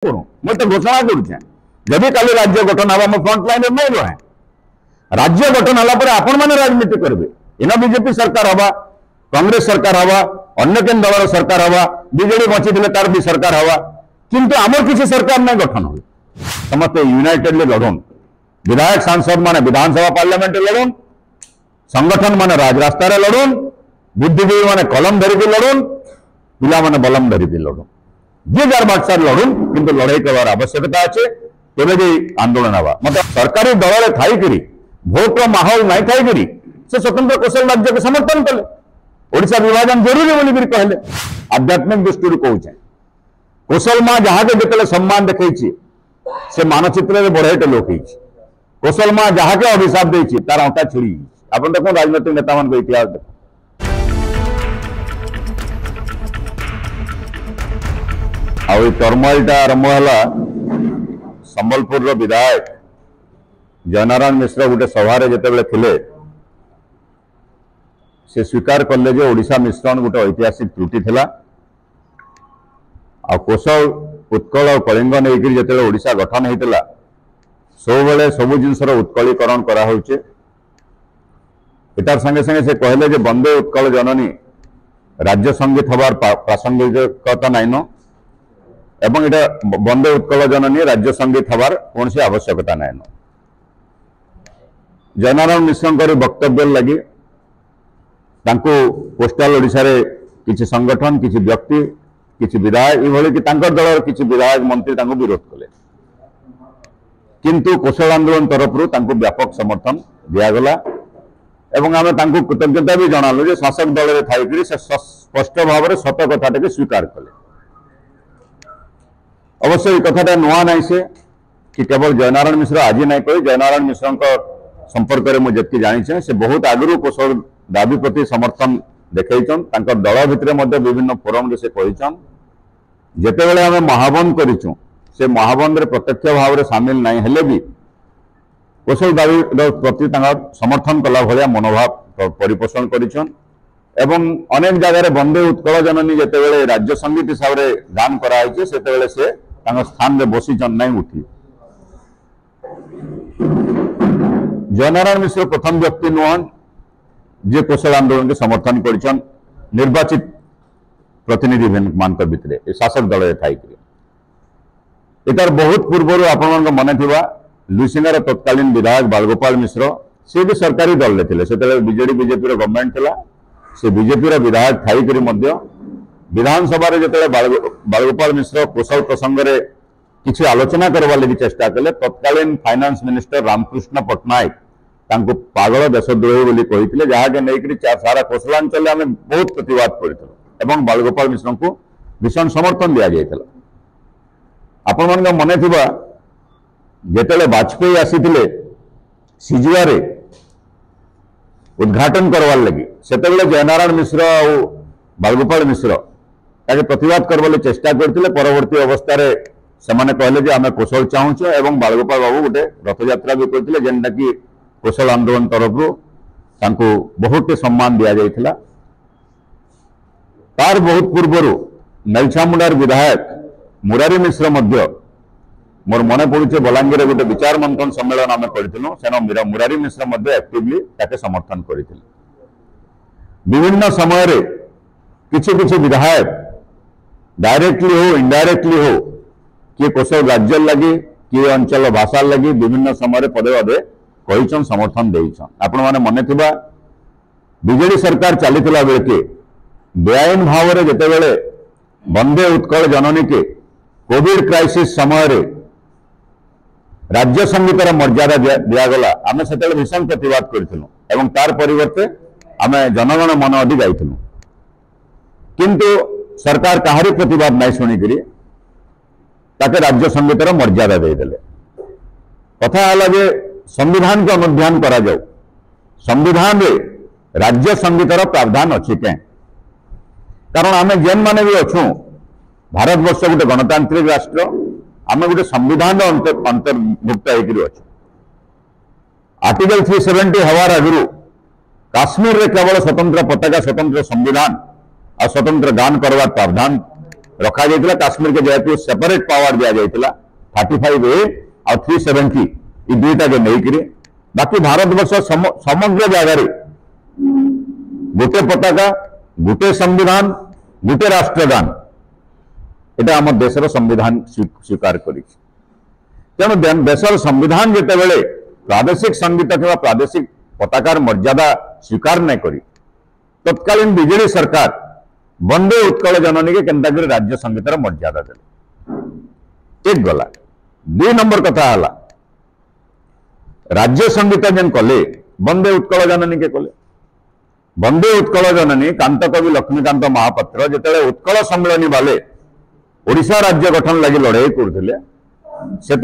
मैं तो घोषणा करुचे जदि काली राज्य गठन हवा फ्रंट लाइन नहीं रहे राज्य गठन है आपण मैंने राजनीति करेंगे इन बीजेपी सरकार हवा कांग्रेस सरकार हवा अन्य केन दल सरकार हवा बीजेडी बची तार भी सरकार हवा किंतु आमर किसी सरकार नहीं गठन हो समस्ते यूनाइटेडली लड़न विधायक सांसद माने विधानसभा पार्लियामेंट लड़न संगठन माने राजरास्तार लड़न बुद्धिजीवी माने कलम धरिकी लड़न पिला माने बलम धरिकी लड़न जे जार बाक्सार लड़न किंतु लड़ाई करवार आवश्यकता अच्छे तेज आंदोलन हवा मतलब सरकारी दल थी भोट माहौल नहीं थी से स्वतंत्र कौशल राज्य को समर्थन कले ओडिशा विभाजन जरूरी बोली कहले आध्यात्मिक दृष्टि कहचे कौशल माँ जहाँ के जिते सम्मान देखी से मानचित्र में बढ़ेटे लोक कौशल माँ जहाँ के अभिशाप देती तार अंटा छिड़ी आप देखो राजनैतिक नेता मान इतिहास देख टर्मोइलटा आरंभ है संबलपुर विधायक जयनारायण मिश्र गोटे सभारे जिते थे से स्वीकार कले जे ओडिशा मिश्रण गोटे ऐतिहासिक त्रुटि थिला आ कौशल उत्कल और कलिंग नहीं जिते ओडिशा गठन होता सब बेले सबू जिनसर उत्कलीकरण करा होचे इतार संगे संगे से कहले जे वंदे उत्कल जननी राज्य संगीत हबार प्रासंगिकता नाइन एवं इटा वंदे उत्कल जननी राज्य संगीत हबार कौन सी आवश्यकता नाइन जयनारायण मिश्र वक्तव्य लगी पोस्टाल ओडिशा रे किसी संगठन किसी व्यक्ति किसी विधायक ये कि दल किसी विधायक मंत्री विरोध कले किंतु कौशल आंदोलन तरफ व्यापक समर्थन दिगला एवं आम कृतज्ञता भी जनालु जे शासक दल में थी स्पष्ट भाव में सत कथा स्वीकार कले अवश्य ये कथाटा नुआ नहीं से कि केवल जयनारायण मिश्र आज नहीं कही जयनारायण मिश्र संपर्क में मुझे जानी से बहुत आगु कौशल दाबी प्रति समर्थन देखन दल भितर विभिन्न फोरम से कहीचन जितेबले आम महाबंद करूँ से महाबंद प्रत्यक्ष भाव में सामिल नहीं हेले भी कौशल दाबी प्रति समर्थन कला भाया मनोभाव परिपोषण करिछन एवं अनेक जगह वंदे उत्कल जननी जितेबले राज्य संगीत हिसाब से गान कराई से स्थान में बसीचन नहीं उठी जयनारायण मिश्र प्रथम व्यक्ति नुहन जे कौशल आंदोलन के समर्थन कर निर्वाचित प्रतिनिधि मान भितर शासक दल थी इतार बहुत पूर्व आपण मन था लुसिंगार तत्कालीन विधायक बालगोपाल मिश्र सी भी सरकारी दल में थे से बीजेडी बीजेपी गवर्नमेंट था से बीजेपी विधायक थी विधानसभा जो बालगोपाल मिश्र कौशल प्रसंग में किसी आलोचना करवा लगी चेष्टा कले तत्कालीन फाइनान्स मिनिस्टर रामकृष्ण पट्टनायक पागल देशद्रोही बोली कहते जहाँके नहीं सारा कौशलांचल आम बहुत प्रतिवाद करूँ बालगोपाल मिश्र को भीषण समर्थन दि जाता आपण मन मन थी जिते वाजपेयी आसी सीजुआर उद्घाटन करवार लगी से जयनारायण मिश्र और बालगोपाल मिश्र ताके प्रतिवाद करवार चेष्टा करते परवर्ती अवस्था से कहले जे आम कौशल चाहूँ एवं बालगोपाल बाबू गोटे रथयात्रा भी करते जेनटा कि कौशल आंदोलन तरफ बहुत सम्मान दि जाता तार बहुत पूर्वर मेलछामुंडार विधायक मुरारी मिश्र मोर मन पड़े बलांगीर गोटे विचार मंथन सम्मेलन आम करूँ से मुरारी मिश्र एक्टिवली समर्थन करते विभिन्न समय किसी किसी विधायक डायरेक्टली हो इनडायरेक्टली हो किए कौशल राज्य लगी किए अंचल भाषा लगी विभिन्न समय पदे पदे कहीचन समर्थन देचन आपण माने मन थिबा बीजेडी सरकार चलीथिला बेलके बेआईन भाव में जितेबले वंदे उत्कल जननी के कोविड क्राइसिस समय राज्य संगीतर मर्यादा दिगला आम से भीषण प्रतिवाद करूँ तार परिवर्ते आम जनगण मन अधि गाइलु किंतु सरकार कहारी प्रतिवाद नहीं शुणिकी राज्य संगीतर मर्यादा देदेले कथा है संविधान को अनुध्यान करा जाऊ संविधान रे राज्य संगीतर प्रावधान अच्छी क्या कारण आम जेन माने भी अच्छू भारत वर्ष गोटे गणतांत्रिक राष्ट्र आम गोटे संविधान अंतर्भुक्त होकर अच्छु आर्टिकल 370 हवार आगु काश्मीर रे केवल स्वतंत्र पताका स्वतंत्र संविधान और स्वतंत्र गान करवार प्रावधान रखा जाइतिला काश्मीर के जेहेतु सेपरेट पावर दिया जाइतिला 35A और 370 ये दुईटा के नहीं बाकी भारतवर्ष समग्र जगह गोटे पताका गोटे संविधान गोटे राष्ट्रगान এটা আমার দেশের संविधान स्वीकार करी तेणु देशर संविधान जितेबले प्रादेशिक संगीत किंवा प्रादेशिक पताकार मर्यादा स्वीकार नहीं करी तत्कालीन बीजेडी सरकार वंदे उत्कल जननी के केन्तागिरी राज्य संगीतर मर्यादा देले एक गला 2 नंबर कथा हला राज्य संगीत जेन कले वंदे उत्कल जननी के कले वंदे उत्कल जननी कांत कवि लक्ष्मीकांत महापात्र जिते उत्कल सम्मेलनी वाले ओडिशा राज्य गठन लगी लड़ाई करते से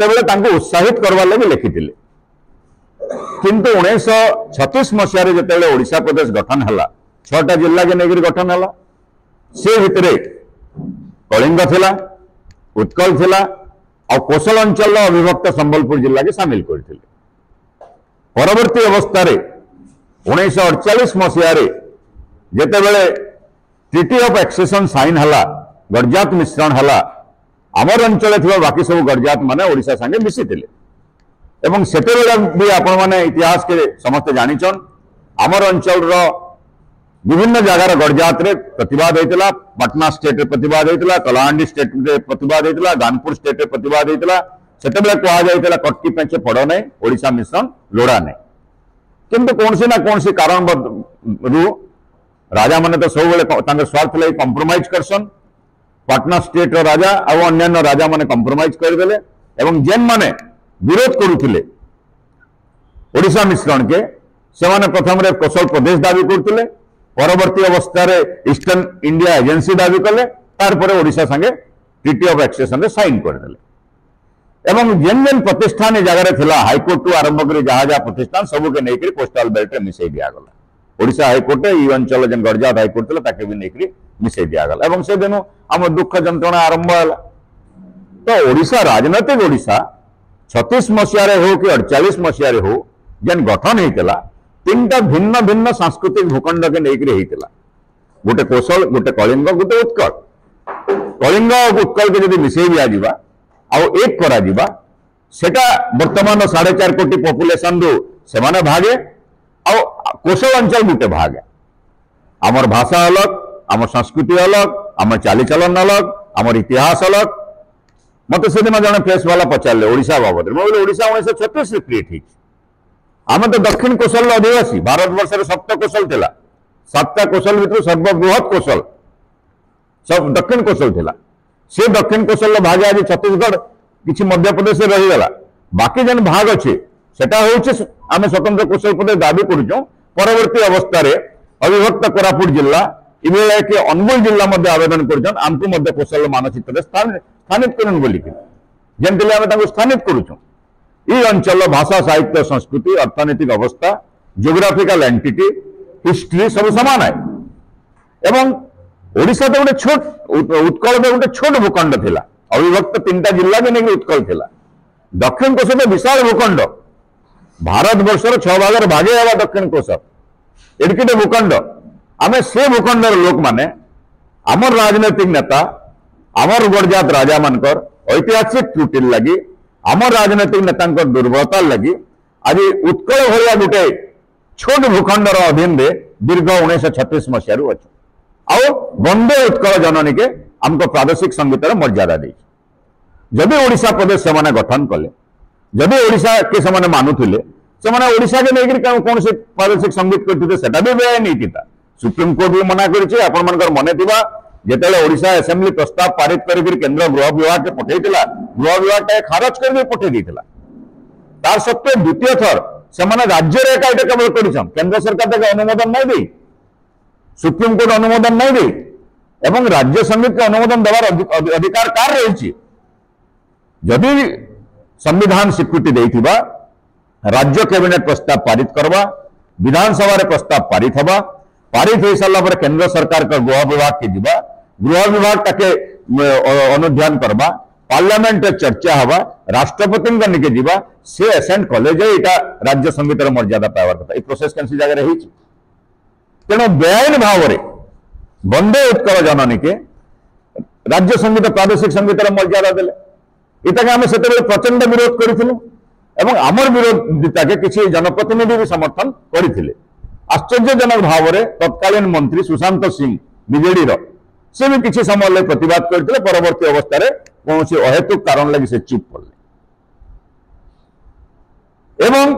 उत्साहित करवा लगी लिखिले किंतु 1936 मसीह जिते ओडिशा प्रदेश गठन है 6टा जिला के नहीं गठन है से भितर कलिंग थिला उत्कल थिला और कोशल अंचल अविभक्त संबलपुर जिला के सामिल करते परवर्ती अवस्था 1948 मसीह जितेबले ट्रिटी ऑफ एक्सेशन साइन है गड़जात मिश्रण है आमर अंचल थी बाकी सब गड़जात माने ओडिशा संगे मिसी एवं सेतेबेले भी आपण माने इतिहास के समस्त जानिछन आमर अंचल विभिन्न जगार गड़जात रे प्रतिवाद होता पटना स्टेट प्रतिवाद होता कलाहांडी स्टेट प्रतिवाद होता गानपुर स्टेट प्रतिवाद होता सेतेबेले कहा जाइतिला कटकी पेंचे पड़ नहीं ओडिशा मिश्रण लोड़ा नहीं किंतु कौन ना कौन कारण रु राजा माने तो सब स्वार्थ लगे कंप्रोमाइज करसन पटना स्टेट राजा और अन्य राजा माने कंप्रोमाइज करदेले एवं जेन माने विरोध करुथिले ओडिशा मिश्रण के से माने प्रथम रे कोशल प्रदेश दाबी करथिले परवर्ती अवस्था रे ईस्टर्न इंडिया एजेंसी दाबी कले तार परे ओडिशा संगे ट्रिटी ऑफ एक्सेशन रे साइन करदेले एवं जेन जेन प्रतिष्ठान जगह थिला हाईकोर्ट टू आरंभ करी जहा जहा प्रतिष्ठान सबू के नहीं कोस्टल बेल्ट रे मिसई दिया गला ओडिशा हाईकोर्ट ई अंचल जेन गड़जात हाईकोर्ट थिला ताके भी नहीं मिसई दिया गला एवं से दिनु आम दुख जंत्रणा आरंभ है तो ओडिशा राजनैतिक ओडिशा 36 मसीह हो कि 48 मसीह हो जेन गठन होता 3टा भिन्न भिन्न सांस्कृतिक भूखंड के लेकर होता गोटे कोशल गोटे कलिंग गोटे उत्कल कलिंग और उत्कल के जब मिसई दिया आउ एक करा सेटा वर्तमान 4.5 कोटी पॉपुलेशन रु से भागे आउ कोशल अंचल गोटे भागे आमर भाषा अलग आमर संस्कृति अलग आमर चालीचलन अलग आमर इतिहास अलग मत से दिन जड़े प्रेस वाला पचारे ओडिशा बाबद बोले ओडिशा 1936 क्रिएट हो आम तो दक्षिण कोशल अधिवासी भारत वर्ष 7 कोशल थिला 7टा कोशल भर सर्वबृहत कोशल सब दक्षिण कोशल थिला से दक्षिण कोशल भाग आज छत्तीसगढ़ किसी मध्य प्रदेश रहीगला बाकी जेन भाग अच्छे सेटा होचे आम स्वतंत्र कोशल प्रदेश दाबी करूँ परवर्ती अवस्था अविभक्त कोरापुट जिला इबे कि अनुगुल जिला मध्य आवेदन कर आमको मध्य कोशल मानचित्र स्थानित करन बोली जेमती आम स्थानित करूँ ये अंचल भाषा साहित्य संस्कृति अर्थनैतिक अवस्था जियोग्राफिकल एंटिटी हिस्ट्री सब सामान है एवं ओडिशा तो गोटे छोट उत्कल गोटे छोट भूखंड थिला अविभक्त 3टा जिला के नहीं उत्कल थिला दक्षिण कोश तो विशाल भूखंड भारत वर्षर 6 भाग भागे हवा दक्षिण कोश एडकिटे भूखंड आमे से भूखंडर लोक माने आमर राजनैतिक नेता आमर गड़जात राजा मानकर ऐतिहासिक त्रुटि लगी आमर राजनैतिक नेता दुर्बलता लगी आज उत्कल भाया गोटे छोट भूखंडर अधीन रे दीर्घ 1936 मसीह अच्छे आउ वंदे उत्कल जननी के आमको प्रादेशिक संगीतर मर्यादा दी जदि ओडिशा प्रदेश से गठन कले जदि ओडिशा के से मानुले से ओडिशा के लेकर कौन से प्रादेशिक संगीत करते सेटा भी बेआईन होता सुप्रीम कोर्ट भी मना कर मन थिबा जेतेले ओडिशा असेंबली प्रस्ताव पारित कर केंद्र गृह विभाग के पठेइतिला गृह विभाग खारज कर पठे देइतिला तार सत्वे द्वितीय थर से राज्य रे एटा केवल करिसन केंद्र सरकार तक अनुमोदन नहीं दी सुप्रीम कोर्ट अनुमोदन नहीं दी एवं राज्य संगीत के अनुमोदन देवार अधिकार कार रही जदि संविधान स्वीकृति देइथिबा राज्य कैबिनेट प्रस्ताव पारित करवा विधानसभा रे प्रस्ताव पारित हवा पारित हो सारा पर केंद्र सरकार का गृह विभाग के जीवा गृह विभाग ताके अनुध्यान करवा पार्लियामेंट चर्चा हवा राष्ट्रपति निके जीवा से एसेंट कॉलेज राज्य संगीतर मर्यादा पाइबार कथा ये प्रोसेस कैंसी जगह रही तेणु बेआईन भाव में वंदे उत्कल जननी के राज्य संगीत प्रादेशिक संगीत मर्यादा देले इटाके आम से प्रचंड विरोध करूँ एवं आमर विरोधिता के किसी जनप्रतिनिधि भी समर्थन करते आश्चर्यजनक भाव में तत्कालीन मंत्री सुशांत सिंह बीजेडी से भी किसी समय प्रतिवाद करते परवर्ती अवस्था कौन अहेतुक कारण लगी से चुप पड़े एवं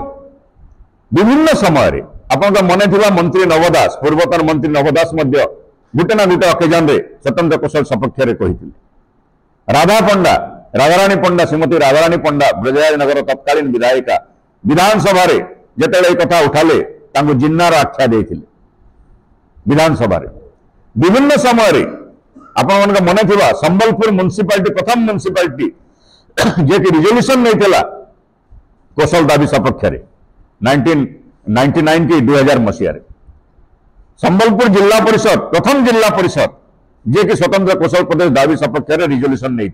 विभिन्न समय आपन मन थी मंत्री नवदास पूर्वतन मंत्री नवदास गोटे ना गोटे अकेजन स्वतंत्र कौशल सपक्ष कही राधा पंडा राधाराणी पंडा श्रीमती राधाराणी पंडा ब्रजराजनगर तत्कालीन विधायिका विधानसभा जिते कथा उठाले जिन्नार आख्या देते विधानसभा विभिन्न समय आपण मन थी संबलपुर म्युनिसिपालिटी प्रथम म्युनिसिपालिटी जे कि रिजोल्यूशन नहीं कौशल दाबी सपक्ष 1999 की 2000 मसीह संबलपुर जिला परिषद प्रथम जिला परिषद जे कि स्वतंत्र कौशल प्रदेश दाबी सपक्ष रिजोल्यूशन नहीं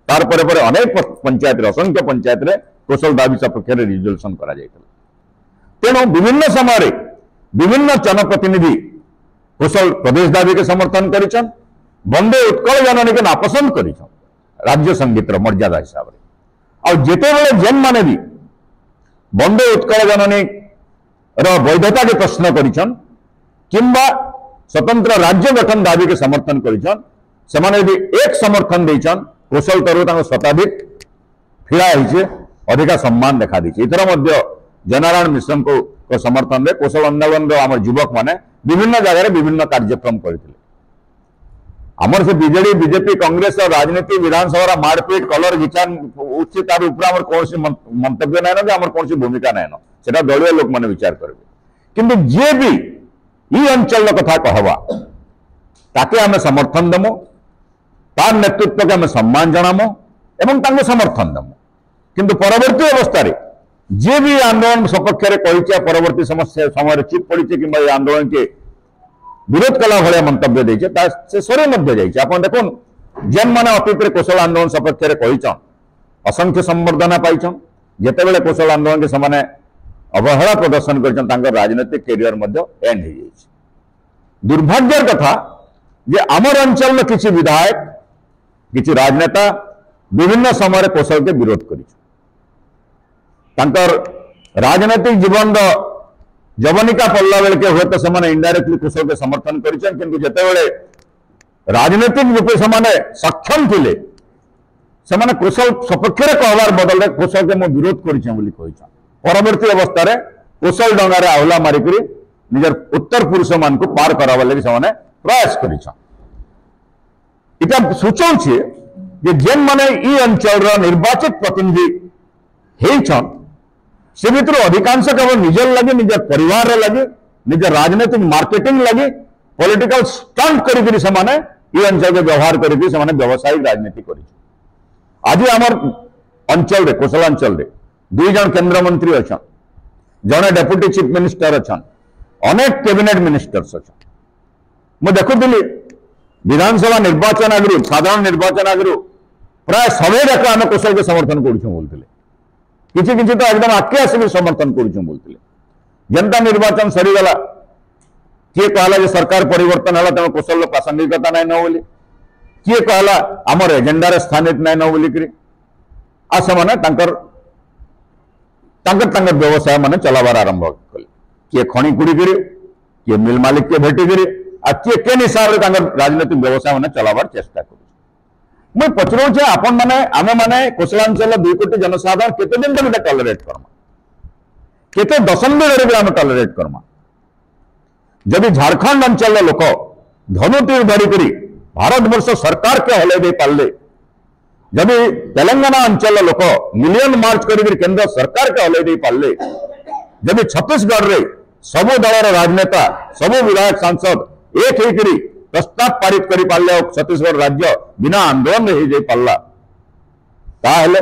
तार पर अनेक पंचायत असंख्य पंचायत कौशल दाबी सपक्ष रिजोल्यूशन करा तेणु विभिन्न समय विभिन्न जनप्रतिनिधि कौशल प्रदेश दाबी के समर्थन करिछन वंदे उत्कल जननी के नापसंद करिछन राज्य संगीत मर्यादा हिसाब से और जेते बेले जेन माने भी वंदे उत्कल जननी वैधता के प्रश्न करिछन किंबा स्वतंत्र राज्य गठन दाबी के समर्थन करिछन सेमाने भी एक समर्थन देछन कौशल तरु शताधिक फिरा अधिका सम्मान देखा दी इतर जनारायण मिश्र को समर्थन में कौशल आंदोलन आम युवक माने विभिन्न जगह विभिन्न कार्यक्रम करते आमर से बीजेडी बीजेपी कांग्रेस और राजनीति विधानसभा मारपीट कलर विचार उचित तार ऊपर कौन मंतव्य नाइन कि आम कौन भूमिका नाइन से दलीय लोक मैंने विचार करेंगे किंतु जे भी ई अंचल कथा कहवा ताके आम समर्थन देमु तार नेतृत्व के आम सम्मान जनामु एवं समर्थन देमु किंतु परवर्ती अवस्था जे भी आंदोलन सपक्ष कही परवर्ती समस्या समय चुप पड़ी कि आंदोलन के विरोध कला भाया मंतव्य देचे सरे जापन देखुन जेन मैंने अतीत कौशल आंदोलन सपक्ष कहीचन असंख्य संबर्धना पाइछन जिते बड़े कौशल आंदोलन के समान अवहेला प्रदर्शन कर राजनीतिक कैरियर एंड हो दुर्भाग्य कथा जे आमर अंचल में किसी विधायक किसी राजनेता विभिन्न समय कौशल के विरोध कर राजनैतिक जीवन जवनिका पड़ला बेल के हुए तो से इनडायरेक्टली कौशल के समर्थन करते राजनैतिक रूपे से सक्षम थे से कौशल सपक्ष कहवार बदल कौशल के विरोध कर परवर्ती अवस्था कौशल डंगार आहला मारिक निजर उत्तर पुरुष मान को पार करावा लगी से प्रयास कर सूचौचे जेन माने ई अंचल निर्वाचित प्रतिनिधि होइछन से भितर अधिकांश केवल निजर लगे निजर परिवार लगे निजर राजनीतिक मार्केटिंग लगे पॉलिटिकल स्टंट करी से ई अंचल के व्यवहार करी से व्यावसायिक राजनीति कर आज आमर अंचल कौशलांचल दुई जन केंद्र मंत्री अच्छा जड़े डेप्यूटी चीफ मिनिस्टर अच्छा अनेक कैबिनेट मिनिस्टर्स अच्छा मुझे देखुली विधानसभा निर्वाचन आगु साधारण निर्वाचन आगु प्राय सबै जाक आम कौशल के समर्थन करूँ किसी किसी तो एकदम आके आसिक समर्थन करूँ बोलते जनता निर्वाचन सरीगला किए कहला जे सरकार परिवर्तन है तेणु कौशल प्रासंगिकता नाइन बोली किए कहला आमर एजेंडार स्थानित नाइन बोलिक आ से व्यवसाय मान चलाबार आरंभ कले किए खणी कुड़ी किए मिल मालिक के भेटिकी आ किए केन हिसाब से राजनीतिक व्यवसाय मान चलाबार चेष्टा कर मुझे पचराऊे आपण मैंने आम मैंने कौशलांचल 2 कोटी जनसाधारण केते दिन तक टॉलरेट करमा केते दशंधि धरिक आम टॉलरेट करमा जब झारखंड अंचल लोक धनुतीर धरिक भारत वर्ष सरकार के हलै दे पारे जब तेलंगाना अंचल लोक मिलियन मार्च कर केंद्र सरकार के हलै दे पारे जब छत्तीसगढ़ रे सबु दलर राजनेता सबु विधायक सांसद एक होकर प्रस्ताव पारित कर पारे छत्तीसगढ़ राज्य बिना आंदोलन हो पारा ताहले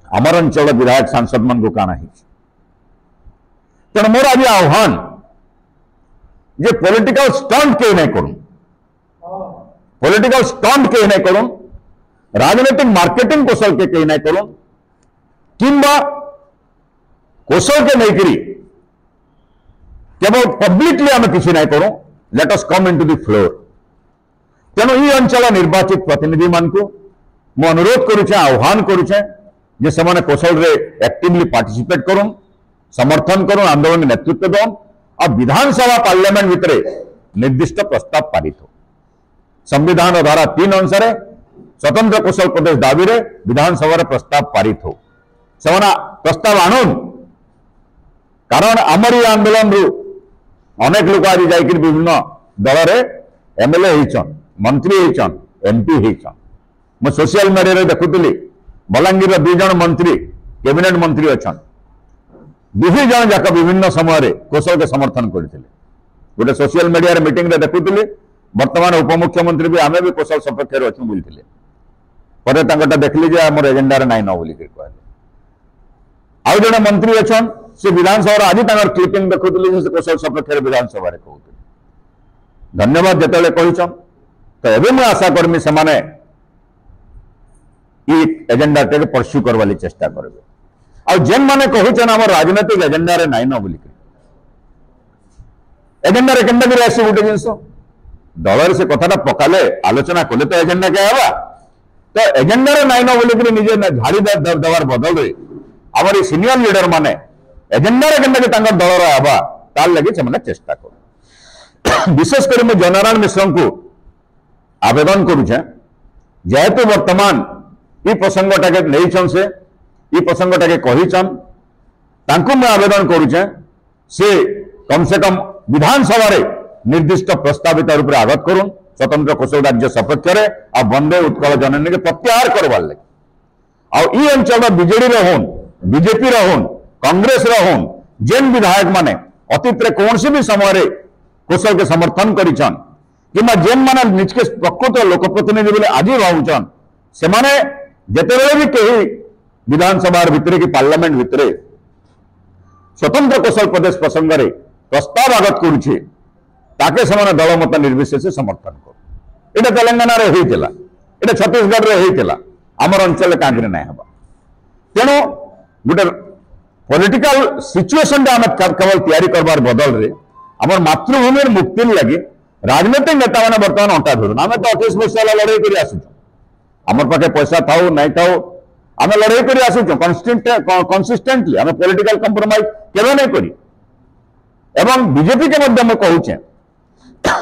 आमर अंचल विधायक सांसद मान को काना तेणु मोर आज आह्वान जे पॉलिटिकल स्टंट कहीं नहीं करूं पॉलिटिकल स्टंट कहीं नहीं करूं राजनीतिक मार्केटिंग कौशल के कहीं नहीं करूं किंबा कौशल के नहीं करी केवल पब्लिकली आम किसी नहीं करूं let us come into the floor तेणु ये अंचल निर्वाचित प्रतिनिधि मान को मु अनुरोध करुचे आह्वान करुचे जे से कौशल रे एक्टिवली पार्टिसिपेट करूँ समर्थन करूँ आंदोलन नेतृत्व दौन और विधानसभा पार्लियामेंट भितर निर्दिष्ट प्रस्ताव पारित हो संविधान धारा 3 अनुसार स्वतंत्र कौशल प्रदेश दाबी रे विधानसभा प्रस्ताव पारित हो से प्रस्ताव आणुन कारण आमर ये आंदोलन रु अनेक लोग आज जा विभिन्न दल रे एमएलए होइछन मंत्री होइछन एमपी होइछन मु सोशल मीडिया रे देखुतली बलांगीर 2 जन मंत्री कैबिनेट मंत्री अच्छन 2 जन जाक विभिन्न समय कौशल के समर्थन करते गोटे सोशल मीडिया मीटिंग रे देखुतली वर्तमान उपमुख्यमंत्री भी आमे भी कौशल सपक्ष अच्छु बोलते पर देखली जे आम एजेंडा नाई न बोल कहले आउ जड़े मंत्री अच्छन से विधानसभा आज क्लिपिंग देखुतली कौशल सपक्ष विधानसभा कहते धन्यवाद जिते कहन तो एवं मुझे आशा करमी से एजेंडा टे परस्यू करवा चेष्टा करेंगे आ जेन माने कहूचन आम राजनैतिक एजेंडा रे नाइन बोल एजेंडा रे केनता कर आसी गोटे जिनस दल से कथाटा पकाले आलोचना कले तो एजेंडा क्या है तो एजेंडा रे नाइन बोल निजे झाड़ी देवार बदल रे आम सीनियर लीडर माने एजेंडा रे केनता कि दल रहा तार लगे से चेष्टा कर विशेषकर मैं जननारायण मिश्र को आवेदन करुचे जेहेतु वर्तमान ये प्रसंगटा के नहीं से ये प्रसंगटा के कहीचन तांको मैं आवेदन करुचे से कम से कम विधानसभा रे निर्दिष्ट प्रस्तावित रूप में आगत करूँ स्वतंत्र कौशल राज्य सपक्ष आ वंदे उत्कल जननी के प्रत्याहार करवार लगे आई अंचल बीजेडी होन बीजेपी होन कांग्रेस होन जेन विधायक माने अतीत कौन भी समय कौशल के समर्थन करिछन कि जेन माने निजके प्रकृत लोकप्रतिनिधि बोले आज भावुचन से माने जेतेबेले भी कहीं विधानसभा भितर कि पार्लियामेंट भितर स्वतंत्र कौशल प्रदेश प्रसंग में प्रस्ताव आगत करुचे ताके से दल मत निर्विशेष समर्थन कर इटा तेलंगाना रे होइतिला इटा छत्तीसगढ़ रे होइतिला आमर अंचल कांग्रेस ना हबा तेणु गोटे पॉलिटिकल सिचुएशन आम केवल तैयारी करबार बदल रे आमर मातृभूमि मुक्ति लगे राजनीतिक नेता मैंने बर्तमान अंटा धरुन आम तो 28 वर्ष लड़ाई कर आसुचु आमर पाखे पैसा थाऊ नहीं थाऊ आम लड़ाई कर आसुचु कंसिस्टेंटली आम पॉलिटिकल कंप्रोमाइज केवे नहीं करी एवं बीजेपी के मध्य में कहूचे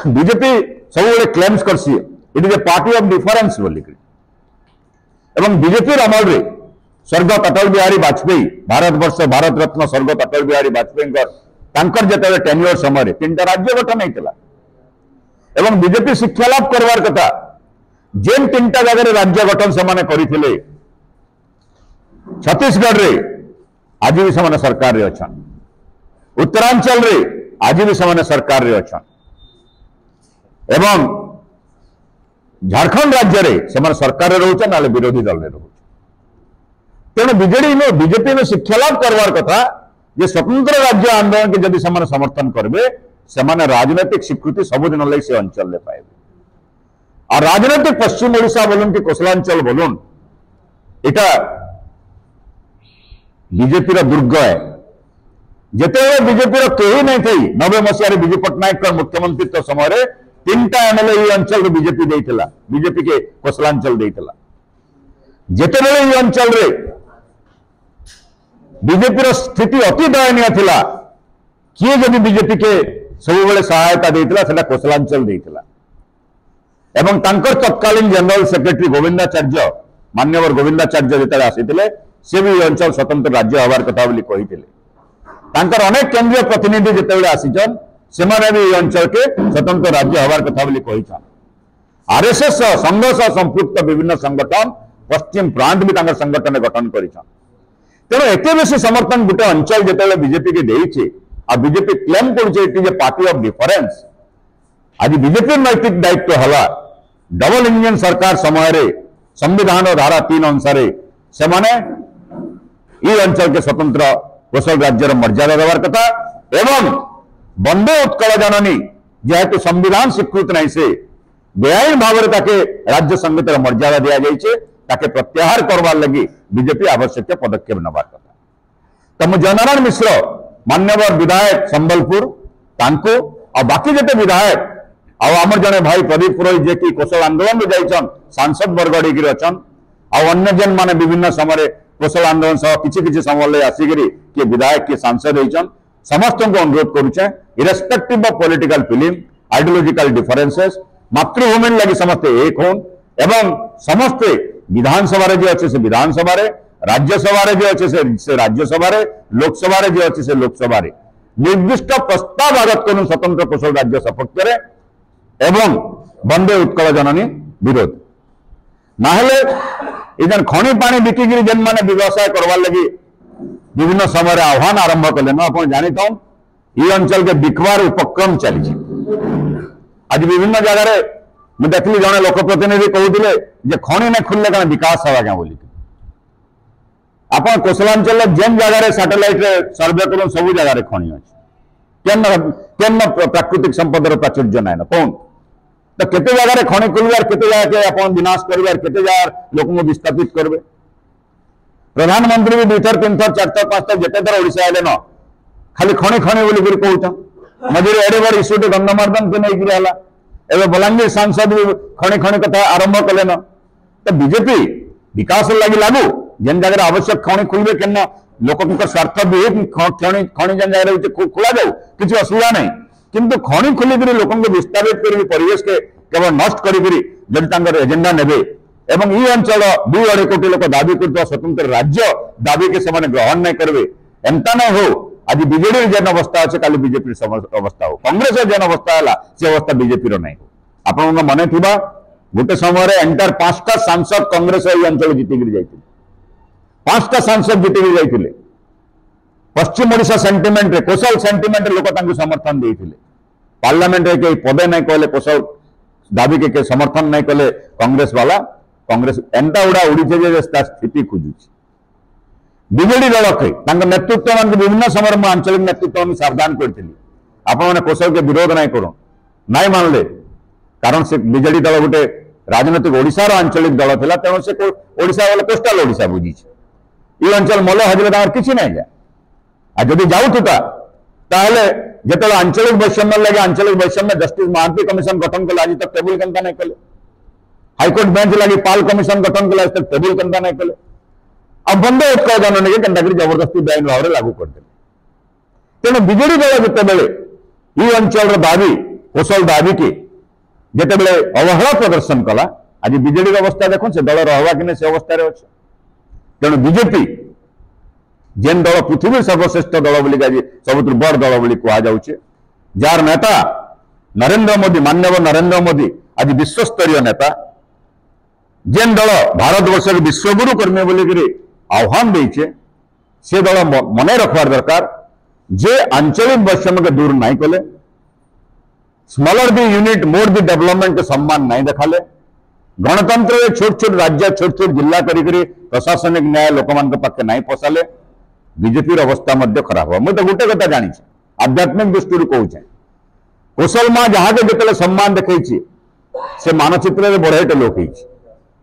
बीजेपी सब क्लेम्स करसी it is a party of difference बोलिक एवं बीजेपी अमल रे स्वर्गत अटल बिहारी वाजपेयी भारत रत्न स्वर्गत अटल बिहारी वाजपेयी जिते टेन्योर समय 3टा राज्य गठन होता एवं बीजेपी शिक्षा लाभ करवार कथा जेन 3टा जगह राज्य गठन से करते छत्तीसगढ़ रे आज भी से सरकार रे अच्छा उत्तरांचल रे आज भी से सरकार रे अच्छा एवं झारखंड राज्य रे से सरकार रे रोचे ना विरोधी दल रे रोचे तेणु बीजेपी में शिक्षा लाभ करवार कथा जे स्वतंत्र राज्य आंदोलन के जदि से समर्थन करेंगे से राजनैतिक स्वीकृति सबुदिन लगे से अंचल ले पाए और राजनैतिक पश्चिम ओडिशा बोलून कि कोसलांचल बोलून इटा बीजेपी दुर्ग है जिते बीजेपी कहीं नहीं थी 90 मसीह विजु पट्टनायक मुख्यमंत्रित्व समय 3टा एमएलए ये अंचल बीजेपी देइथिला बीजेपी के कोसलांचल देइथिला जिते ये अंचल रे बीजेपी स्थिति अति दयनीय थिला किए जदि बीजेपी के सब बेले सहायता देइथिला सेटा कोसलांचल देइथिला एवं तांकर तत्कालीन जनरल सेक्रेटरी गोविंदाचार्य मान्यवर गोविंदाचार्य जिते आसीथिले से भी अंचल स्वतंत्र राज्य हबार कथा बोली कहिथिले तांकर अनेक केंद्रीय प्रतिनिधि जिते आसीचन से भी अंचल के स्वतंत्र राज्य हबार कथा बोली कहिछन आरएसएस संघ सह संपृक्त विभिन्न संगठन पश्चिम प्रांत भी तांकर संगठन गठन करिछन तेणु एत बेसी समर्थन गोटे अंचल जिते बीजेपी के देइछे आ बीजेपी क्लेम करुचे it is a party of difference आज बीजेपी नैतिक दायित्व हला डबल इंजन सरकार समय संविधान धारा 3 अनुसार से ये अंचल के स्वतंत्र कौशल राज्यर मर्यादा देवार कथा एवं वंदे उत्कल जननी जेहेतु संविधान स्वीकृत नहीं से बेआईन भाव राज्य संगीत मर्यादा दि जाइए ताके प्रत्याहार करवार लगी बीजेपी आवश्यक पदक्षेप नबार कथा तो मु जननारायण मिश्र मान्यवर विधायक संबलपुर तांको और बाकी जिते विधायक आमर जड़े भाई प्रदीप पुरोहित जे कि कौशल आंदोलन में जाइछन सांसद बरगड़ होकर अछन अन्य जेन माने विभिन्न समय कौशल आंदोलन सह किछि किछि समय आसिकरी किए विधायक किए सांसद होइछन समस्त को अनुरोध करुचे irrespective of political film ideological differences मातृभूमि लगी समस्ते एक होन एवं समस्ते विधानसभा जे अच्छे से विधानसभा राज्यसभा जे अच्छे से राज्यसभा लोकसभा जे अच्छे से लोकसभा निर्दिष्ट प्रस्ताव आगत कर स्वतंत्र कौशल राज्य सपक्ष एवं वंदे उत्कल जननी विरोध ना खनि पानी बिकिकी जेन मैंने व्यवसाय करवार लगी विभिन्न समय आह्वान आरंभ कले आप जाता ये अंचल के बिकवार उपक्रम चली आज विभिन्न जगह मुझे देखली जड़े लोक प्रतिनिधि कहते खनि न खुलने क्या विकास हवा क्या बोलिक आप कौशलांचल जेन जगह सैटेलाइट सर्वे कर सब जगह खनि अच्छे केन प्राकृतिक संपदर प्राचुर्य ना कौन तो केते जगह खनि खुलवार केते जगह आप विनाश कर केते जगह लोक विस्थापित करेंगे प्रधानमंत्री भी 2 थर 3 थर 4 थर 5 थर जिते थर ओडिशा आले न खाली खनि खनि बोलिक कहून मझे एडे बड़ इश्यूटे गंधमार्दन के नहीं गिरा एवं बलांगीर सांसद भी खनि खनि कथा आरंभ कले न तो बीजेपी विकास लगी लागू जेन जगह आवश्यक खनि खुलबे केन लोक स्वार्थ विहीन खनि जेन जगह खोला जाऊ किसी असुविधा नहीं किंतु खनि खुलिक लोक विस्तारित कर परिवेश के केवल नष्ट कर एजेंडा नेबे एवं ये अंचल 2-2.5 कोटी लोक दाबी कर स्वतंत्र राज्य दाबी के समय ग्रहण नहीं करेंगे एमता न हो आज बीजेडी जेन अवस्था अच्छे काली बीजेपी अवस्था हो कांग्रेस जेन अवस्था है से अवस्था बीजेपी नहीं हो आप मन थी गोटे समय एंटायर 5टा सांसद कांग्रेस ये अंचल जीतिक जाते 5टा सांसद जीतिक जाते पश्चिम ओडिशा सेंटिमेंट कौशल सेंटिमेंट लोक समर्थन देते पार्लियामेंट कई पदे नहीं कहले कौशल दाबी के समर्थन नहीं कले कांग्रेस वाला कांग्रेस एंता उड़ा उड़ी स्थिति खोजुची बीजेडी दल के नेतृत्व मान विभिन्न समय में आंचलिक नेतृत्व में सावधान करी आपने कौशल के विरोध नहीं कर नाई मानले कारण से बीजेडी दल गोटे राजनैतिक ओडिशार आंचलिक दल था तेणु से ओडिशा वाले कोस्टाल ओडिशा बुझी ये अंचल मल हजले किसी नहीं जाए आ जदि जाऊता जिते आंचलिक वैषम्य लगे आंचलिक वैषम्य जस्टिस महांती कमिशन गठन कले आज तक टेबुल केन्ता नहीं कले हाईकोर्ट बेंच लगी पाल कमिशन गठन कले आज तक टेबुल केन्ता नहीं कले अब बंदे उत्कल जननी के केन्ता जबरदस्ती बेआईन भाव में लागू करदे तेणु बीजेडी दल जिते ये अंचल दाबी कौशल दाबी की जिते अवहेला प्रदर्शन कला आज बीजेडी अवस्था देखो से दल रहा कि नहीं से अवस्था अच्छे तेणु बीजेपी जेन दल पृथ्वी सर्वश्रेष्ठ दल बोलिक आज सब बड़ दल बोली कहुचे जार नेता नरेंद्र मोदी माननीय नरेंद्र मोदी आज विश्वस्तरीय नेता जेन दल भारतवर्ष विश्वगुरु कर्मी बोलिक आह्वान देचे से दल मन रखवार दरकार जे आंचलिक वैषम्य के दूर नहीं कले स्मॉलर दी यूनिट मोर दी डेवलपमेंट के सम्मान नहीं देखाले गणतंत्र छोट छोट राज्य छोट छोट जिला करी प्रशासनिक न्याय लोक पाखे नहीं पोसाले बीजेपी अवस्था खराब हो मुझे तो गोटे कथा जानी आध्यात्मिक दृष्टि कहूचे कौशल माँ जहाँ के जिते सम्मान देखी से मानचित्र बढ़ेटे लोक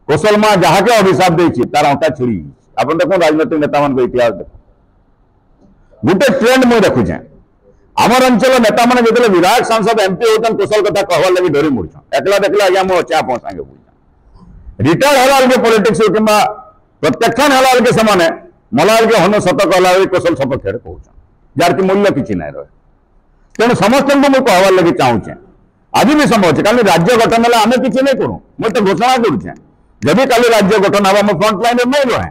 कौशल माँ जहाँ के अभिशाप देती तार अंटा छिड़ी आप देख राजनैतिक नेता मान इतिहास देख गोटे ट्रेंड मुझे देखुचे आमर अंचल नेता मैंने जो विधायक सांसद एमपी होता कौशल कथा कहवार लगी डरी मुड़छन एकला देखला आज्ञा मुझे अच्छे आप सागे बुझा रिटायर्ड हला के पॉलिटिक्स कि प्रत्याख्यान हला के समान मला के हन सत कहला कौशल सपक्ष कहूछन जार की मूल्य किसी ना रहे तेणु समस्त को मुझे कहवार लगी चाहूचे आज भी संभव है कल राज्य गठन है आम किसी नहीं करूँ मुझे तो घोषणा करुचे जब कल राज्य गठन हवा मैं फ्रंट लाइन नहीं रहे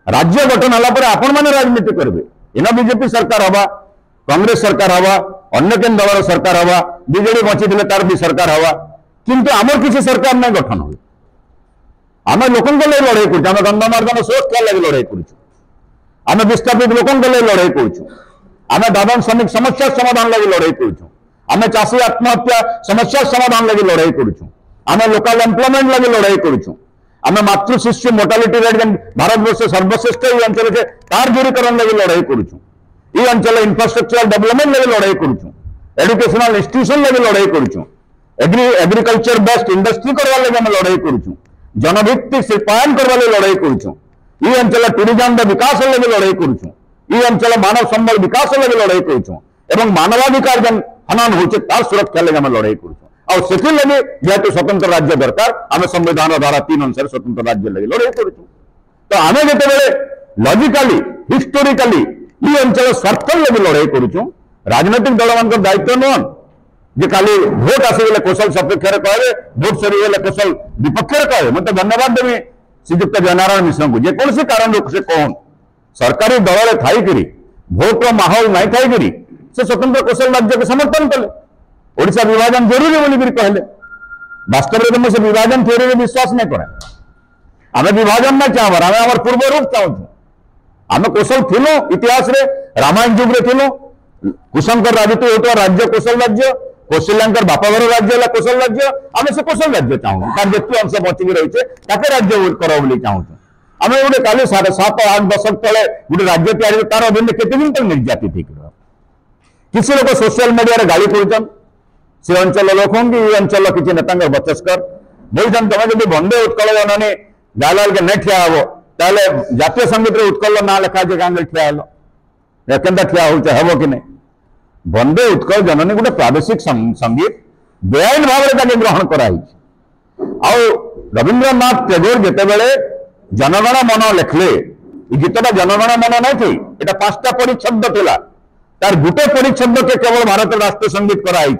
राज्य गठन है आपण मैंने राजनीति करेंगे इन बीजेपी सरकार हवा कांग्रेस सरकार हवा अन्य केन दल सरकार हवा बीजेडी बची तार भी सरकार हवा किंतु आमर किसी सरकार नहीं गठन हुए आम लोकों लड़ाई करें गंधमार्दन सोच क्या लगे लड़ाई करें विस्थापित लोकों लड़ाई करें दादन श्रमिक समस्या समाधान लगे लड़ाई करें चाषी आत्महत्या समस्या समाधान लगे लड़ाई करें लोकल एम्प्लॉयमेंट लगे लड़ाई करें मातृ शिशु मोर्टालिटी रेट भारत वर्ष सर्वश्रेष्ठ ये अंचल से तार दूरीकरण लगे लड़ाई करें ये अंचल इंफ्रास्ट्रक्चर डेवलपमेंट लगे लड़ाई करें एजुकेशनल इंस्टीट्यूशन लगे लड़ाई करें एग्रीकल्चर बेस्ड इंडस्ट्री करवा लगे लड़ाई करें जनभित्तिक शिल्पायन करवा लड़ाई करें ये अंचल टूरिज्म विकास लगे लड़ाई करें ये अंचल मानव संबल विकास लगे लड़ाई करें मानवाधिकार जेन हनन हो सुरक्षा लगे लड़ाई करें और से लगे जेहेतु स्वतंत्र राज्य दरकार आम संविधान धारा 3 अनुसार स्वतंत्र राज्य लगे लड़ाई करूँ तो आम जो लॉजिकली हिस्टोरिकली ये अंचल स्वार्थ लगे लड़ाई करूँ राजनैतिक दल मान दायित्व नुहन जे खाली भोट आसीगले कौशल सपेक्ष कहे भोट सरीगले कौशल विपक्ष कहे मत धन्यवाद देवी श्रीजुक्त जयनारायण मिश्र को जेकोसी कारण से कहन सरकारी दल थी भोट माहौल नहीं थी से स्वतंत्र कौशल राज्य को समर्थन कले ओडिशा विभाजन जरूरी बोली कहले वास्तव में मुझे विभाजन थ्योरी में विश्वास नहीं करे आम विभाजन ना चाहबार आम आम पूर्व रूप चाहूँ आम कौशल थिलु इतिहास रे रामायण जुग रे थिलु कुशंकर राजत्व होता राज्य कौशल राज्य कौशल्यांकर बापाघर राज्य है कौशल राज्य आम से कौशल राज्य चाहूँ तार जितु अंश बचिकी रही है ताके राज्य कर चाहूँ आम गोटे काली 7-8 दशक तले गोटे राज्य तैयारी तार अधीन केते दिन तक निर्याति ठीक किसी लोग सोशल मीडिया गाड़ी करुचन से अंचल लोक कि अंचल किसी नेता बचस्कर बोलते तुम जब वंदे उत्कल जननी गालाल के नहीं ठिया हम ताले जातीय संगीत उत्कल ना लिखा है गाँव ठिया हेल के ठिया हम कि नहीं वंदे उत्कल जननी गोटे प्रादेशिक संगीत बेआईन भाव में ग्रहण कराई रवींद्रनाथ टैगोर जितेबले जनगण मन लिखले गीतटा जनगण मन नहीं थी ये 5टा परिच्छेद थिला तार गोटे परिच्छेद के केवल भारत राष्ट्रीय संगीत कराई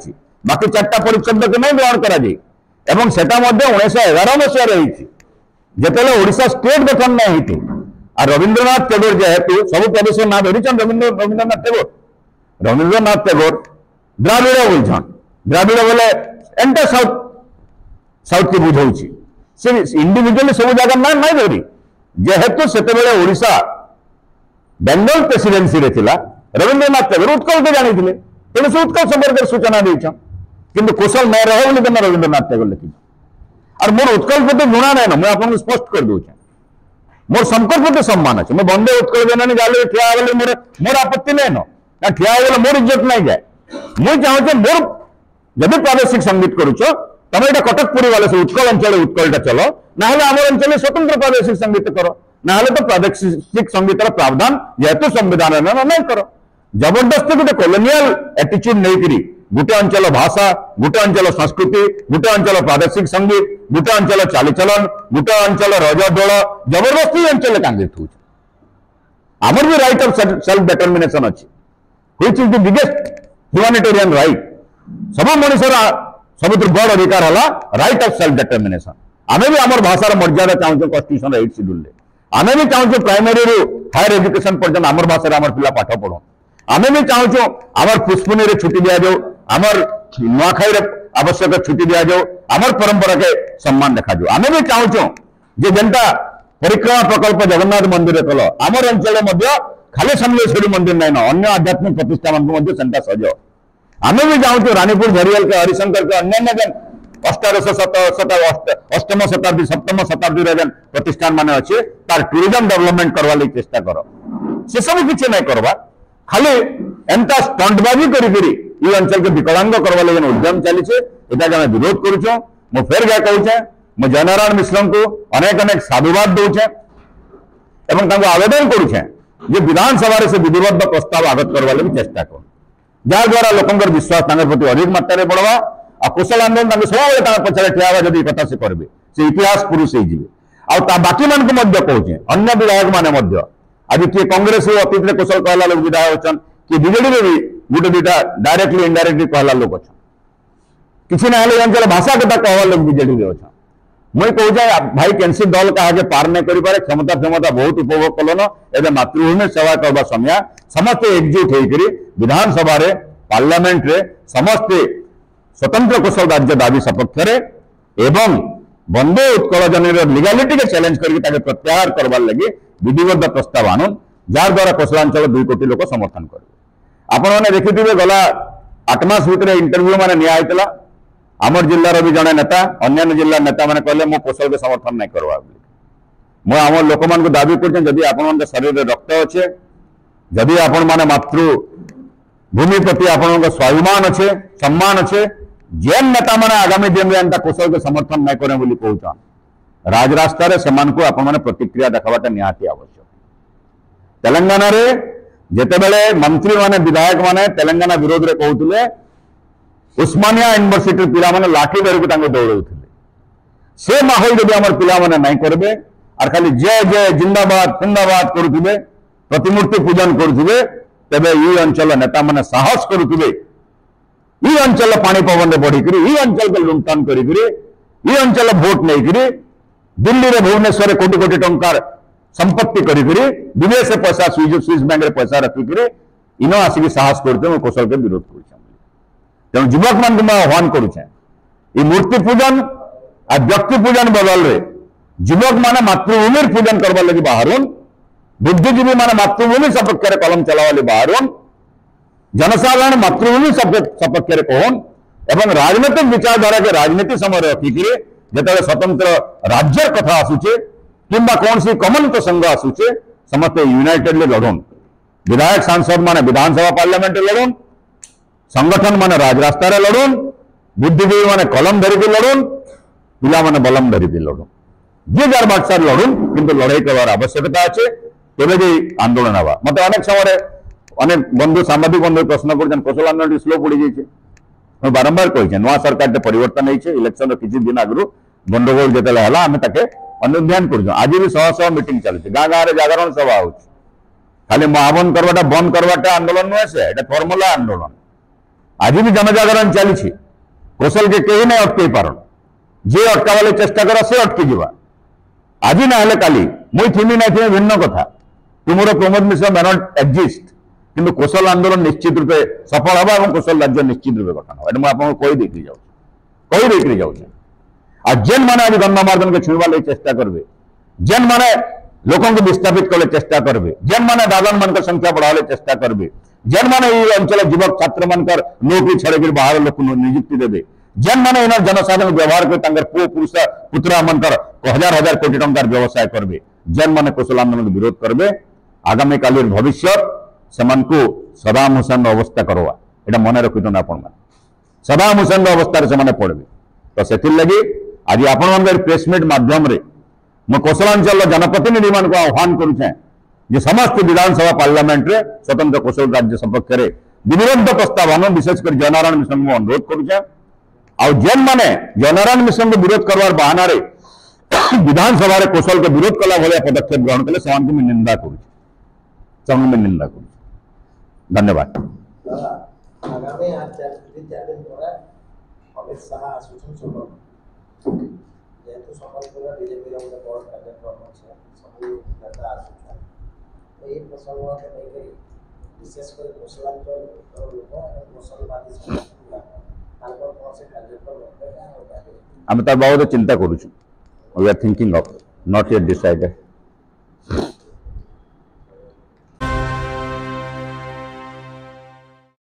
बाकी 4टा परिच्छेद के नहीं ग्रहण करा सेटा 1911 मसीह जितेबाला ओडिशा स्टेट गठन नहीं होती और रवींद्रनाथ टैगोर जेहेतु सब प्रदेश ना धरी रवींद्रनाथ टैगोर द्राविड़ बोलछन द्राविड़ बोले एंटा साउथ की बुझाऊँ से इंडिविजुअली सब जगह ना नहीं धरी जेहेतु से ओडिशा बेंगल प्रेसिडेंसी रे थिला रवींद्रनाथ टैगोर उत्कल के जानी तेणु से उत्कल संपर्क सूचना देछन किंतु कौशल न रहे बोली रवींद्रनाथ टैगोर लिखी और मोर उत्कल प्रति गुणा नहीं मुझे आपको स्पष्ट कर दूचे मोर संकट प्रति सम्मान अच्छे मैं बंदे उत्कल जननी गाली ठिया मोर मोर आपत्ति नहीं ना ठिया मोर इज्जत नहीं जाए मुझे चाहूँ मोर जब प्रादेशिक संगीत करुच तुम यहाँ कटक पुरी वाले से उत्कल अंचल उत्कलटा चलो ना आम अंचल स्वतंत्र प्रादेशिक संगीत करो ना तो प्रादेशिक संगीत प्रावधान जेहेतु संविधान नहीं करो जबरदस्ती गोटे कॉलोनियल एटीट्यूड नहीं गोटे अंचल भाषा गोटे अंचल संस्कृति गोटे अंचल प्रादेशिक संगीत गोटे अंचल चालीचलन गोटे अंचल रजदोल जबरदस्ती अंचल कांग्रेस हो आमर भी राइट ऑफ सेल्फ डिटर्मिनेशन अच्छी which is the biggest humanitarian right सब मनुष्यर सब बड़ अधिकार है राइट ऑफ सेल्फ डिटर्मिनेशन आम भी आम भाषार मर्यादा चाहूँ कन्स्टिट्यूशन 8 शेड्यूल आम भी चाहूँ प्राइमरी रु हायर एजुकेशन पर्यटन आम भाषा आम पिला पाठ पढ़ आम भी चाहूँ आम पुष्पनी रे छुट्टी दि जाऊ आमर नुआखाई आवश्यक छुट्टी दि जाऊ आमर परंपरा के सम्मान देखा जाऊ आम भी चाहूँ जे जेनटा परिक्रमा प्रकल्प जगन्नाथ मंदिर कल आमर अंचल खाली समलेश्वरी मंदिर नहीं अन्य आध्यात्मिक प्रतिष्ठान सेंटा सज आम भी चाहूँ रानीपुर झरियल के हरिशंकर के अन्य अष्टादश अष्टम शताब्दी सप्तम शताब्दी प्रतिष्ठान मान अच्छे तार टूरिज्म डेवलपमेंट करवा लगी चेष्टा कर से सब किसी नहीं करवा खाली एंता स्टंटबाजी करी ये अंचल के विकलांग करवा लगे उद्यम चली यहाँ विरोध करुचे मु फेर क्या कहूचे मु जयनारायण मिश्र को अनेक अनेक साधुवाद दूचे आवेदन करुचे विधानसभा से विधिबद्ध प्रस्ताव आगत करवा लगी चेष्टा कर जहाद्वारा लोकंर विश्वास प्रति अधिक मात्रा बढ़वा आ कौशल आंदोलन सब पचारे ठिया जब कथा से करेंगे से इतिहास पुरुष हो बाकी मान को कहे अन्य विधायक मैंने आज किए कांग्रेस अतीत में कौशल कहला लोग विधायक अच्छा कि बीजेडी भी गोटे दुटा डायरेक्टली इनडायरेक्टली कहला लोग अच्छा किसी ना अंचल भाषा कथा कहवा लोग बीजेडी अच्छा मुझे कहूँ भाई कैंसी दल क्या पार नहीं करें क्षमता बहुत उपभोग कलन एवं मातृभूमि सेवा करवा समय समस्ते एकजुट होकर विधानसभा पार्लियामेंट रे समस्ते स्वतंत्र कौशल राज्य दाबी सपक्ष एवं वंदे उत्कल जननी लीगालिटी के चैलेंज करके प्रत्याहार करवार लगी विधिबद्ध प्रस्ताव आनुन जहाद्वारा कौशलांचल 2 कोटी लोक समर्थन करेंगे आपण मैंने देखिथे गला 8 मास भितर इंटरव्यू मैंने निया आमर जिलार भी जड़े नेता अन्य जिला नेता मैंने कहले मो कौशल के समर्थन नहीं करवा मुझे आम लोक मान दाबी कर आपण शरीर में रक्त अच्छे जदि आपण मैंने मातृभूमि प्रति आपण स्वाभिमान अच्छे सम्मान अच्छे जेन नेता मैंने आगामी दिन में कौशल के समर्थन नहीं करें बोली कहूँ राजरास्तार से प्रतिक्रिया देखाटा निहाती आवश्यक तेलंगाना रे जितेबले मंत्री माने विधायक माने तेलंगाना विरोध रे कहते उस्मानिया यूनिवर्सिटी पिला माने लाठी धरिक दौड़े से माहौल जब आम पिला माने नहीं करेंगे और खाली जय जय जिंदाबाद जिंदाबाद करुवे प्रतिमूर्ति पूजन करुवे तेबे ये अंचल नेता माने साहस करुवे ये अंचल पानी पवन बढ़िक ये अंचल को लुंठन करी अंचल भोट नहीं दिल्ली रे भुवनेश्वर कोटी कोटी टंकार संपत्ति करी विदेश पैसा स्विस बैंक रे पैसा रखिक इन आसिक साहस करते कौशल के विरोध कर तेणु युवक मान आह्वान करुचे ये मूर्ति पूजन आ व्यक्ति पूजन बदल रे युवक माने मातृभूमि पूजन करवा लगी बाहरुन बुद्धिजीवी माने मातृभूमि सपक्ष कलम चलावा बाहरुन जनसाधारण मातृभूमि सपक्ष कहन एवं राजनीतिक विचारधारा के राजनीति समय रखिक जो स्वतंत्र राज्य कथा आसूचे किंबा कौन सी कमन प्रसंग आसूचे समस्ते यूनाइटेडली लड़न विधायक सांसद माने विधानसभा पार्लियामेंट लड़न संगठन माने राजरास्तार लड़न बुद्धिजीवी माने कलम धरिक लड़न पिला माने बलम धरिक लड़न जे जार बाटसार लड़न किंतु लड़ाई करवार आवश्यकता अच्छे तेरे आंदोलन हवा मत अनेक समय अनेक बंधु सांबादिक बंधु प्रश्न कर कौशल आंदोलन स्लो पड़ जाइए मैं बारंबार कही नुआ सरकार परिवर्तन होती इलेक्शन किसी दिन आगु गंडगोल जो है आम ताके अनुध्यान कर आज भी शह शह मीटिंग चलती गाँ गाँव में जागरण सभा हो खाली महाबंद करवाटा बंद करवाटा आंदोलन नुहे से फर्मुला आंदोलन आज भी जनजागरण चली कौशल के कहीं नहीं अटकई पारन जे अटकावाले चेष्टा कर से अटकी जा आज ना काली मुई थीमी ना थी भिन्न कथा तुमर प्रमोद मिश्र मे नॉट एक्जिस्ट किंतु कौशल आंदोलन निश्चित रूपे सफल हवा और कौशल राज्य निश्चित रूपे गठन हम आपको कहीदेक जाऊँ आ जेन मैंने आज गणमार्दन के छुईवा लगी चेष्टा करेंगे जेन मैंने लोकों को विस्थापित करने चेष्टा करेंगे जेन मैंने दादन मान संख्या बढ़ाने चेष्टा करेंगे जेन मैंने ये अंचल युवक छात्र मानकर नौकरी छाड़ी बाहर लोक नियुक्ति देवे जेन मैंने इन जनसाधारण व्यवहार कर पुओ पुरुष पुत्रा मानकर हजार हजार कोटी टंकार व्यवसाय करेंगे जेन मैंने कौशल आंदोलन विरोध करेंगे आगामी काली भविष्य से सदाम हुसैन अवस्था करवा यहाँ मन रखिथन आपण सदाम हुसैन अवस्था से पड़े तो से लगी आज आपण प्रेसमिट मध्यम मु कौशलांचल जनप्रतिनिधि मान आह्वान करुचे जे समस्त विधानसभा पार्लियामेंट रे स्वतंत्र कौशल राज्य सपक्ष विरोध प्रस्ताव विशेषकर जयनारायण मिशन को अनुरोध करुचे आउ जेन माने जयनारायण मिशन को विरोध करवार बहाना रे विधानसभा रे कौशल के विरोध कला भाया पदक्षेप ग्रहण कले से निंदा करुचे धन्यवाद। आम तार बाबद चिंता करुँ we are thinking of not yet decided.